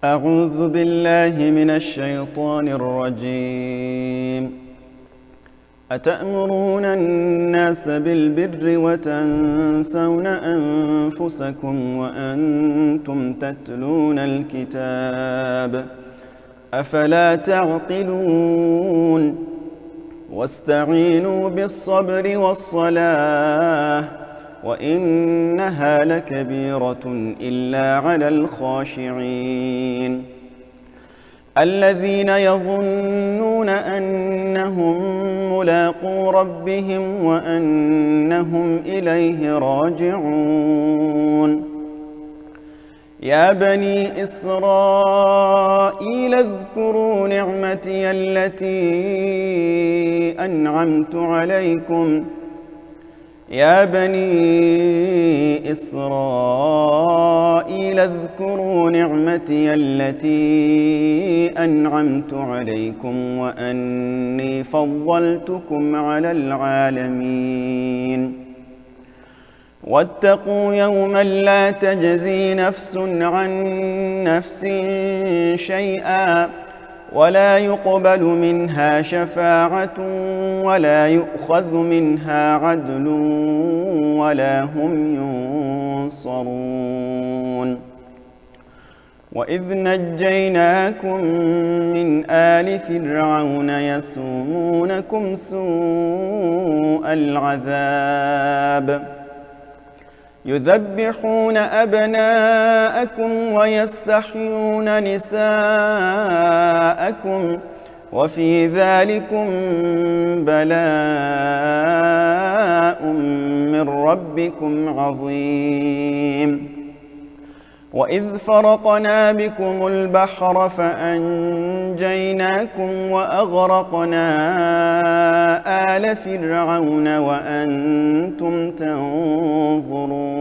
أعوذ بالله من الشيطان الرجيم. أتأمرون الناس بالبر وتنسون أنفسكم وأنتم تتلون الكتاب أفلا تعقلون واستعينوا بالصبر والصلاة وإنها لكبيرة إلا على الخاشعين الذين يظنون أنهم ملاقو ربهم وأنهم إليه راجعون يا بني إسرائيل اذكروا نعمتي التي أنعمت عليكم يا بني إسرائيل اذكروا نعمتي التي أنعمت عليكم وأني فضلتكم على العالمين واتقوا يوما لا تجزي نفس عن نفس شيئا ولا يقبل منها شفاعة ولا يؤخذ منها عدل ولا هم ينصرون وإذ نجيناكم من آل فرعون يسومونكم سوء العذاب يذبحون أبناءكم ويستحيون نساءكم وفي ذلكم بلاء من ربكم عظيم وإذ فرقنا بكم البحر فأنجيناكم وأغرقنا آل فرعون وأنتم تنظرون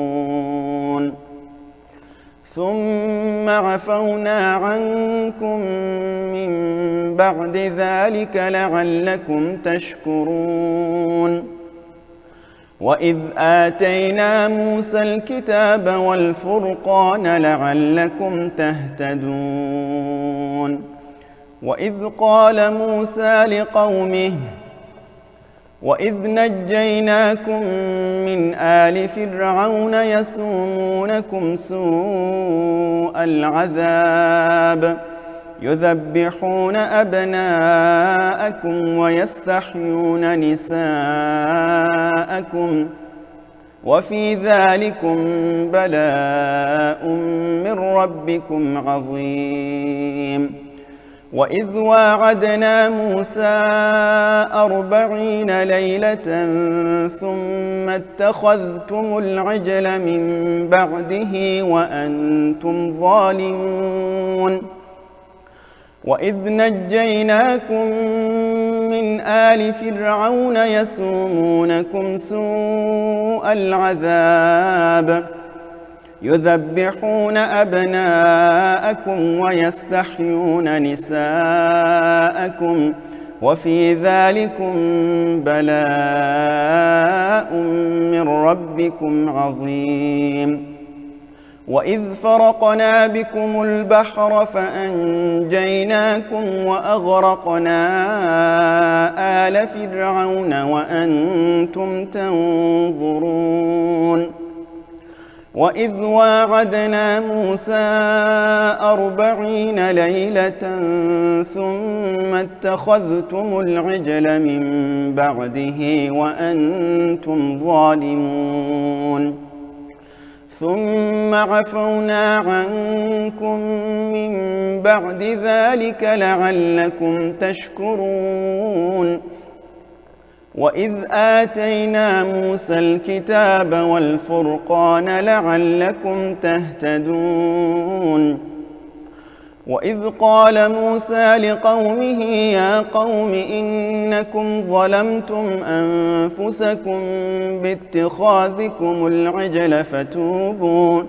ثم عفونا عنكم من بعد ذلك لعلكم تشكرون وإذ آتينا موسى الكتاب والفرقان لعلكم تهتدون وإذ قال موسى لقومه وإذ نجيناكم من آل فرعون يسومونكم سوء العذاب يذبحون أبناءكم ويستحيون نساءكم وفي ذلكم بلاء من ربكم عظيم وإذ واعدنا موسى 40 ليلة ثم اتخذتم العجل من بعده وأنتم ظالمون وإذ نجيناكم من آل فرعون يسومونكم سوء العذاب يذبحون أبناءكم ويستحيون نساءكم وفي ذلكم بلاء من ربكم عظيم وإذ فرقنا بكم البحر فأنجيناكم وأغرقنا آل فرعون وأنتم تنظرون وإذ واعدنا موسى 40 ليلة ثم اتخذتم العجل من بعده وأنتم ظالمون ثم عفونا عنكم من بعد ذلك لعلكم تشكرون وإذ آتينا موسى الكتاب والفرقان لعلكم تهتدون وإذ قال موسى لقومه يا قوم إنكم ظلمتم أنفسكم باتخاذكم العجل فتوبوا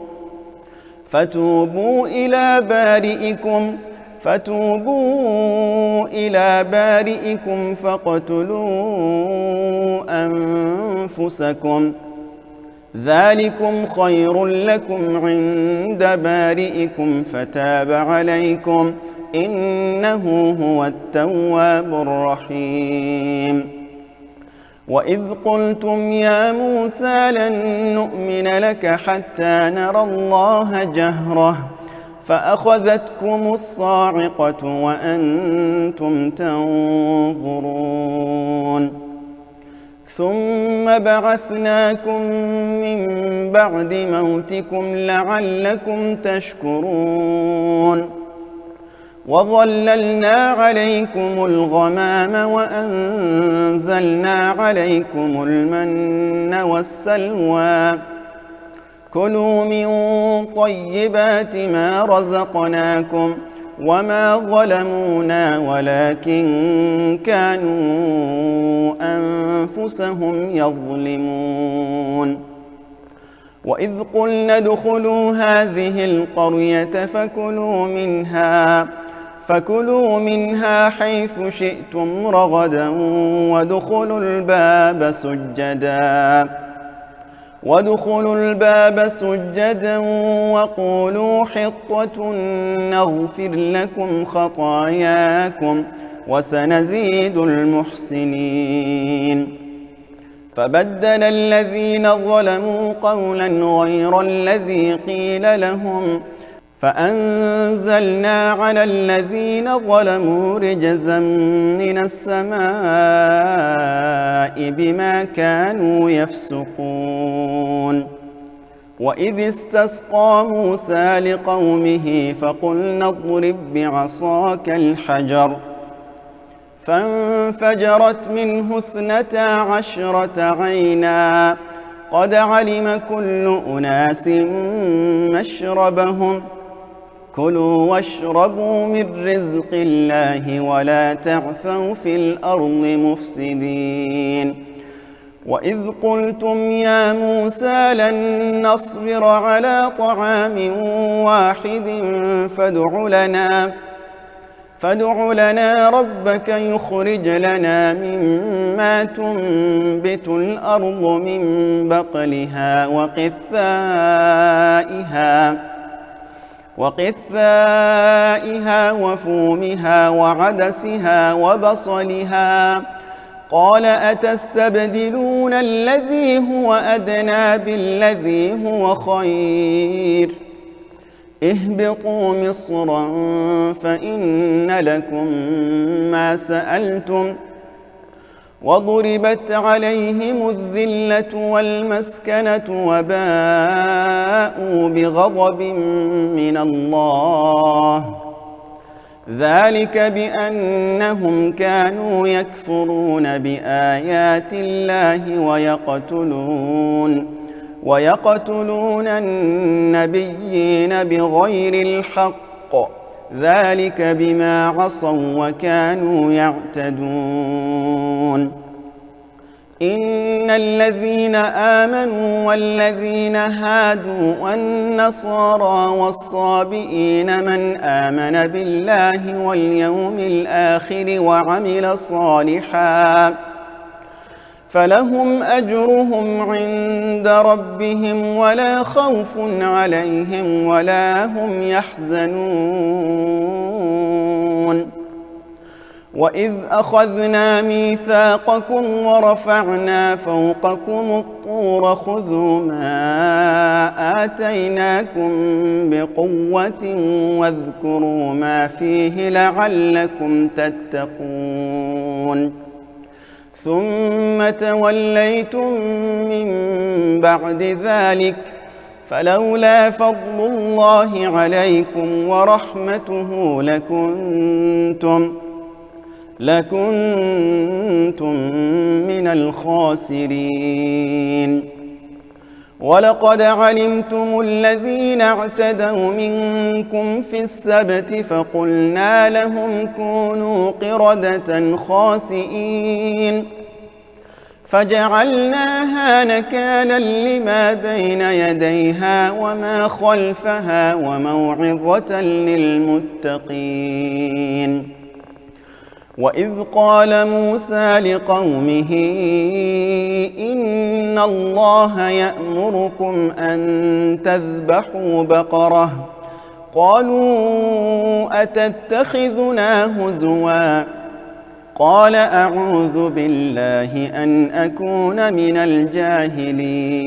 إلى بارئكم فاقتلوا أنفسكم ذلكم خير لكم عند بارئكم فتاب عليكم إنه هو التواب الرحيم. وإذ قلتم يا موسى لن نؤمن لك حتى نرى الله جهرة فأخذتكم الصاعقة وأنتم تنظرون ثم بعثناكم من بعد موتكم لعلكم تشكرون وظللنا عليكم الغمام وأنزلنا عليكم المن والسلوى كلوا من طيبات ما رزقناكم وما ظلمونا ولكن كانوا أنفسهم يظلمون وإذ قلنا ادخلوا هذه القرية فكلوا منها حيث شئتم رغدا وادخلوا الباب سجدا وقولوا حطة نغفر لكم خطاياكم وسنزيد المحسنين فبدل الذين ظلموا قولا غير الذي قيل لهم فأنزلنا على الذين ظلموا رجزا من السماء بما كانوا يفسقون وإذ استسقى موسى لقومه فقلنا اضرب بعصاك الحجر فانفجرت منه 12 عينا قد علم كل أناس مشربهم كلوا واشربوا من رزق الله ولا تعثوا في الأرض مفسدين وإذ قلتم يا موسى لن نصبر على طعام واحد فادع لنا ربك يخرج لنا مما تنبت الأرض من بقلها وقثائها وفومها وعدسها وبصلها قال أتستبدلون الذي هو أدنى بالذي هو خير اهبطوا مصرا فإن لكم ما سألتم وضربت عليهم الذلة والمسكنة وباءوا بغضب من الله ذلك بأنهم كانوا يكفرون بآيات الله ويقتلون النبيين بغير الحق ذلك بما عصوا وكانوا يعتدون إن الذين آمنوا والذين هادوا والنصارى والصابئين من آمن بالله واليوم الآخر وعمل صالحا فلهم أجرهم عند ربهم ولا خوف عليهم ولا هم يحزنون وإذ أخذنا ميثاقكم ورفعنا فوقكم الطور خذوا ما آتيناكم بقوة واذكروا ما فيه لعلكم تتقون ثم توليتم من بعد ذلك فلولا فضل الله عليكم ورحمته لكنتم من الخاسرين ولقد علمتم الذين اعتدوا منكم في السبت فقلنا لهم كونوا قردة خاسئين فجعلناها نكالا لما بين يديها وما خلفها وموعظة للمتقين وإذ قال موسى لقومه إن الله يأمركم أن تذبحوا بقرة قالوا أتتخذنا هزوا قال أعوذ بالله أن أكون من الجاهلين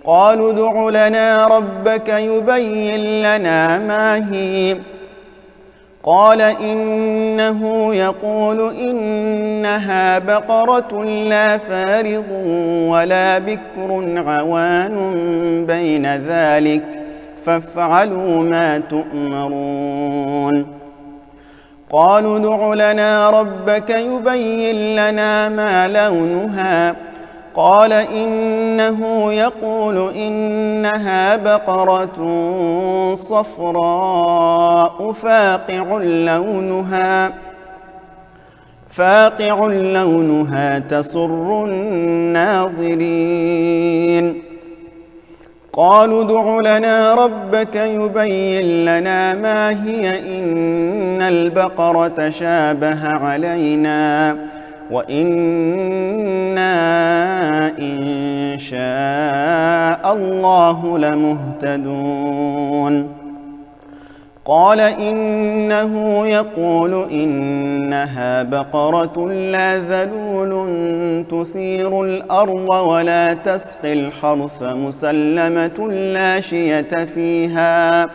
قالوا ادع لنا ربك يبين لنا ما هي قال إنه يقول إنها بقرة لا فارض ولا بكر عوان بين ذلك فافعلوا ما تؤمرون قالوا ادع لنا ربك يبين لنا ما لونها قال إنه يقول إنها بقرة صفراء فاقع لونها تسر الناظرين قالوا ادع لنا ربك يبين لنا ما هي إن البقرة شابه علينا وإنا إن شاء الله لمهتدون قال إنه يقول إنها بقرة لا ذلول تثير الأرض ولا تسقي الحرث مسلمة لا شية فيها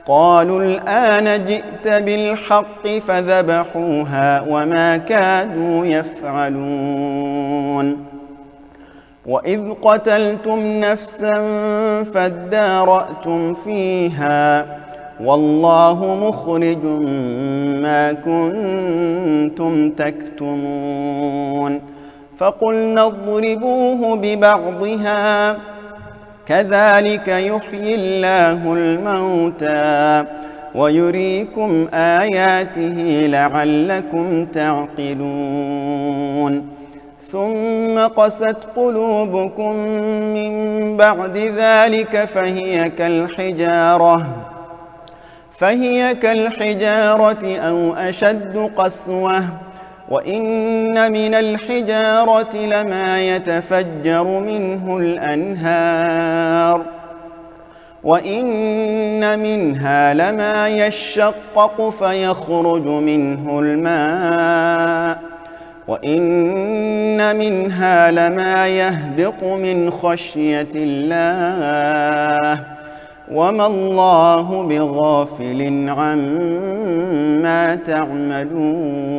قالوا الآن جئت بالحق فذبحوها وما كادوا يفعلون وإذ قتلتم نفسا فادارأتم فيها والله مخرج ما كنتم تكتمون فقلنا اضربوه ببعضها كذلك يحيي الله الموتى ويريكم آياته لعلكم تعقلون ثم قست قلوبكم من بعد ذلك فهي كالحجارة أو أشد قسوة وإن من الحجارة لما يتفجر منه الأنهار وإن منها لما يشقق فيخرج منه الماء وإن منها لما يهبط من خشية الله وما الله بغافل عما تعملون